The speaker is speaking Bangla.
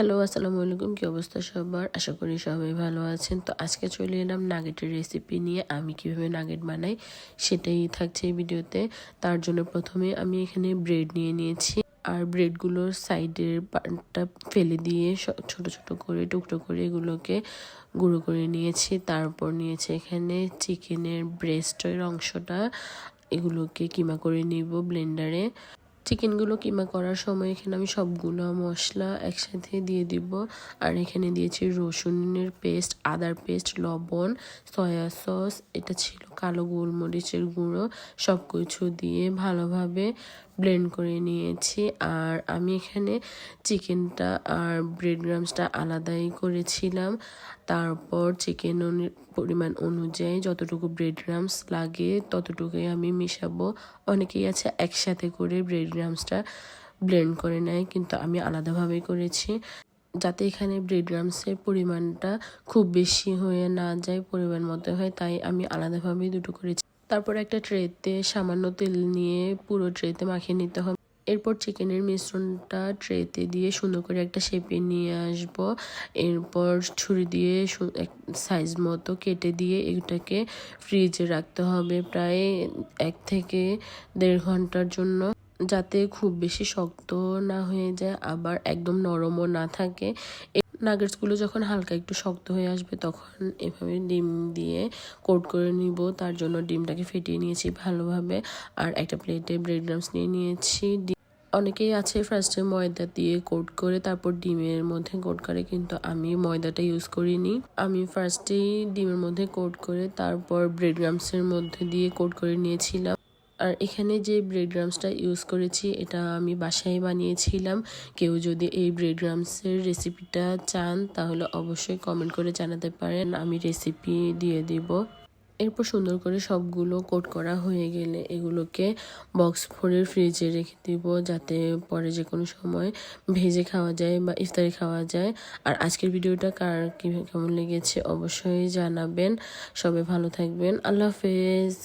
হ্যালো, আসসালামু আলাইকুম। কি অবস্থা সবার? আশা করি সবাই ভালো আছেন। তো আজকে চলে এলাম নাগেটের রেসিপি নিয়ে। আমি কিভাবে নাগেট বানাই সেটাই থাকছে এই ভিডিওতে। তার জন্য প্রথমে আমি এখানে ব্রেড নিয়ে নিয়েছি। আর ব্রেডগুলোর সাইডের পার্টটা ফেলে দিয়ে ছোট ছোট করে টুকরো করে এগুলোকে গুঁড়ো করে নিয়েছি। তারপর নিয়েছি এখানে চিকেনের ব্রেস্টের অংশটা, এগুলোকে কিমা করে নিব ব্লেন্ডারে। চিকেনগুলো কিমা করার সময় এখানে আমি সবগুলো মশলা একসাথে দিয়ে দিব। আর এখানে দিয়েছি রসুনের পেস্ট, আদার পেস্ট, লবণ, সয়া সস, এটা ছিল কালো গোলমরিচের গুঁড়ো, সব কিছু দিয়ে ভালোভাবে ব্লেন্ড করে নিয়েছি। আর আমি এখানে চিকেনটা আর ব্রেড ক্রাম্বসটা আলাদাই করেছিলাম। তারপর চিকেন পরিমাণ অনুযায়ী যতটুকু ব্রেড ক্রাম্বস লাগে ততটুকুই আমি মিশাবো। অনেকেই আছে একসাথে করে ব্রেড ক্রাম্বসটা ব্লেন্ড করে নেয়, কিন্তু আমি আলাদাভাবেই করেছি যাতে এখানে ব্রেড ক্রাম্বসের পরিমাণটা খুব বেশি হয়ে না যায়, পরিমাণ মতো হয়, তাই আমি আলাদাভাবেই দুটো করেছি। তারপর একটা ট্রেতে সামান্য তেল নিয়ে পুরো ট্রেতে মাখিয়ে নিতে হবে। এরপর চিকেনের মিশ্রণটা ট্রেতে দিয়ে সুন্দর করে একটা শেপে নিয়ে আসব। এরপর ছুরি দিয়ে সাইজ মতো কেটে দিয়ে এটাকে ফ্রিজে রাখতে হবে প্রায় 1 থেকে 1.5 ঘন্টার জন্য, যাতে খুব বেশি শক্ত না হয়ে যায় আবার একদম নরমও না থাকে। নাগেটসগুলো যখন হালকা একটু শক্ত হয়ে আসবে তখন এভাবে ডিম দিয়ে কোট করে নিব। তার জন্য ডিমটাকে ফেটিয়ে নিয়েছি ভালোভাবে। আর একটা প্লেটে ব্রেড ক্রাম্বস নিয়ে নিয়েছি। অনেকেই আছে ফার্স্টে ময়দা দিয়ে কোট করে তারপর ডিমের মধ্যে কোট করে, কিন্তু আমি ময়দাটা ইউজ করিনি। আমি ফার্স্টেই ডিমের মধ্যে কোট করে তারপর ব্রেড ক্রাম্বসের মধ্যে দিয়ে কোট করে নিয়েছিলাম। আর এখানে যে ব্রেড ক্রাম্বসটা ইউজ করেছি এটা আমি বাসায় বানিয়েছিলাম। কেউ যদি এই ব্রেড ক্রাম্বসের রেসিপিটা চান তাহলে অবশ্যই কমেন্ট করে জানাতে পারেন, আমি রেসিপি দিয়ে দিব। এরপর সুন্দর করে সবগুলো কোট করা হয়ে গেলে এগুলোকে বক্স ভরে ফ্রিজে রেখে দিব, যাতে পরে যে কোনো সময় ভেজে খাওয়া যায় বা ইফতারে খাওয়া যায়। আর আজকের ভিডিওটা কার কেমন লেগেছে অবশ্যই জানাবেন। সবাই ভালো থাকবেন। আল্লাহ হাফেজ।